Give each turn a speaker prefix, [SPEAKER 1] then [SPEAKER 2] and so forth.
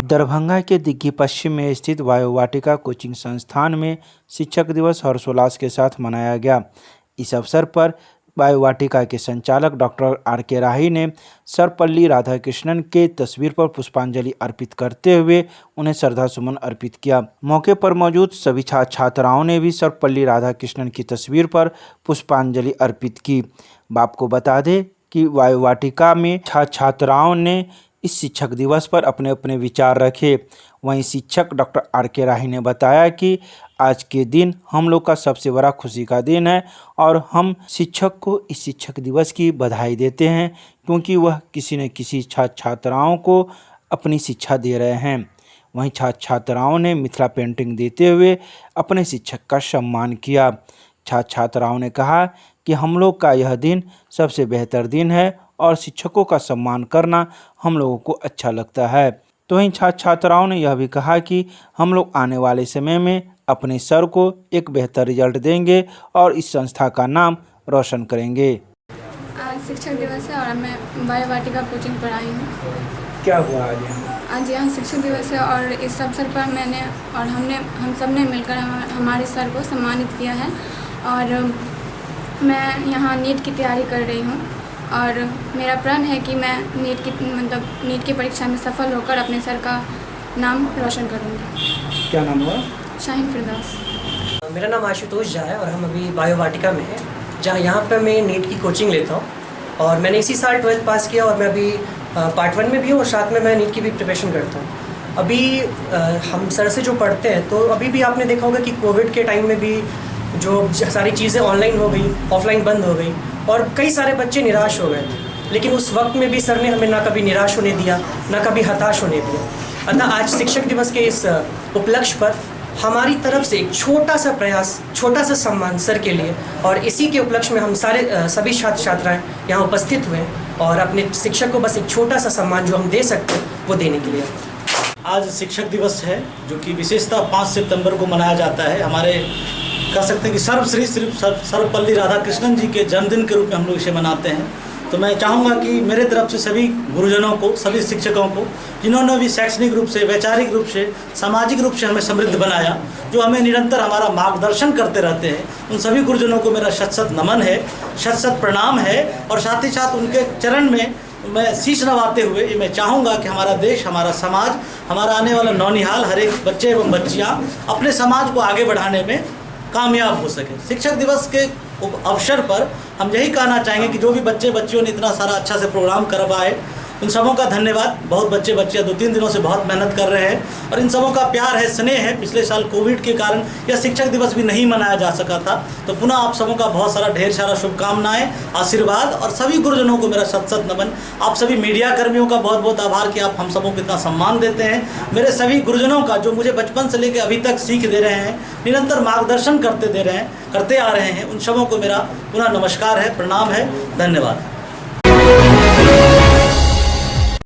[SPEAKER 1] दरभंगा के दिग्गी पश्चिम में स्थित वायु वाटिका कोचिंग संस्थान में शिक्षक दिवस हर्षोल्लास के साथ मनाया गया। इस अवसर पर वायु वाटिका के संचालक डॉक्टर आर.के. राही ने सर्वपल्ली राधाकृष्णन के तस्वीर पर पुष्पांजलि अर्पित करते हुए उन्हें श्रद्धासुमन अर्पित किया। मौके पर मौजूद सभी छात्राओं ने भी सर्वपल्ली राधाकृष्णन की तस्वीर पर पुष्पांजलि अर्पित की। आपको बता दें कि वायु वाटिका में छात्राओं ने इस शिक्षक दिवस पर अपने अपने विचार रखे। वहीं शिक्षक डॉक्टर आर.के. राही ने बताया कि आज के दिन हम लोग का सबसे बड़ा खुशी का दिन है और हम शिक्षक को इस शिक्षक दिवस की बधाई देते हैं, क्योंकि वह किसी न किसी छात्राओं को अपनी शिक्षा दे रहे हैं। वहीं छात्राओं ने मिथिला पेंटिंग देते हुए अपने शिक्षक का सम्मान किया। छात्राओं ने कहा कि हम लोग का यह दिन सबसे बेहतर दिन है और शिक्षकों का सम्मान करना हम लोगों को अच्छा लगता है। तो वहीं छात्राओं ने यह भी कहा कि हम लोग आने वाले समय में अपने सर को एक बेहतर रिजल्ट देंगे और इस संस्था का नाम रोशन करेंगे।
[SPEAKER 2] आज शिक्षक दिवस है और मैं वायु वाटिका कोचिंग पर आई हूँ।
[SPEAKER 1] क्या हुआ आज यहाँ?
[SPEAKER 2] आज यहाँ शिक्षक दिवस है और इस अवसर पर मैंने और हम सब ने मिलकर हमारे सर को सम्मानित किया है। और मैं यहाँ नीट की तैयारी कर रही हूँ और मेरा प्रण है कि मैं नीट की परीक्षा में सफल होकर अपने सर का नाम रोशन करूँगी।
[SPEAKER 1] क्या नाम हुआ?
[SPEAKER 2] शाहीन फिरदौस।
[SPEAKER 3] मेरा नाम आशुतोष झा है और हम अभी वायु वाटिका में हैं, जहाँ यहाँ पर मैं नीट की कोचिंग लेता हूँ। और मैंने इसी साल 12th पास किया और मैं अभी पार्ट 1 में भी हूँ और साथ में मैं नीट की भी प्रिपरेशन करता हूँ। अभी हम सर से जो पढ़ते हैं तो अभी भी आपने देखा होगा कि कोविड के टाइम में भी जो सारी चीज़ें ऑनलाइन हो गई, ऑफलाइन बंद हो गई और कई सारे बच्चे निराश हो गए थे। लेकिन उस वक्त में भी सर ने हमें ना कभी निराश होने दिया, ना कभी हताश होने दिया। अतः आज शिक्षक दिवस के इस उपलक्ष्य पर हमारी तरफ से एक छोटा सा प्रयास, छोटा सा सम्मान सर के लिए, और इसी के उपलक्ष्य में हम सभी छात्र छात्राएँ यहाँ उपस्थित हुए और अपने शिक्षक को बस एक छोटा सा सम्मान जो हम दे सकते हैं वो देने के लिए।
[SPEAKER 4] आज शिक्षक दिवस है, जो कि विशेषतः 5 सितंबर को मनाया जाता है। हमारे कह सकते हैं कि सर्वपल्ली राधाकृष्णन जी के जन्मदिन के रूप में हम लोग इसे मनाते हैं। तो मैं चाहूँगा कि मेरे तरफ से सभी गुरुजनों को, सभी शिक्षकों को, जिन्होंने भी शैक्षणिक रूप से, वैचारिक रूप से, सामाजिक रूप से हमें समृद्ध बनाया, जो हमें निरंतर हमारा मार्गदर्शन करते रहते हैं, उन सभी गुरुजनों को मेरा शत नमन है, शत प्रणाम है। और साथ ही साथ उनके चरण में मैं शीश नवाते हुए मैं चाहूँगा कि हमारा देश, हमारा समाज, हमारा आने वाला नौनिहाल, हर एक बच्चे एवं बच्चियाँ अपने समाज को आगे बढ़ाने में कामयाब हो सके। शिक्षक दिवस के अवसर पर हम यही कहना चाहेंगे कि जो भी बच्चे बच्चियों ने इतना सारा अच्छा से प्रोग्राम करवाए, उन सबों का धन्यवाद। बहुत बच्चे बच्चियाँ 2-3 दिनों से बहुत मेहनत कर रहे हैं और इन सबों का प्यार है, स्नेह है। पिछले साल कोविड के कारण यह शिक्षक दिवस भी नहीं मनाया जा सका था। तो पुनः आप सबों का बहुत सारा ढेर सारा शुभकामनाएं, आशीर्वाद, और सभी गुरुजनों को मेरा शत नमन। आप सभी मीडिया कर्मियों का बहुत बहुत आभार कि आप हम सबों को इतना सम्मान देते हैं। मेरे सभी गुरुजनों का, जो मुझे बचपन से लेकर अभी तक सीख दे रहे हैं, निरंतर मार्गदर्शन करते आ रहे हैं, उन सबों को मेरा पुनः नमस्कार है, प्रणाम है, धन्यवाद।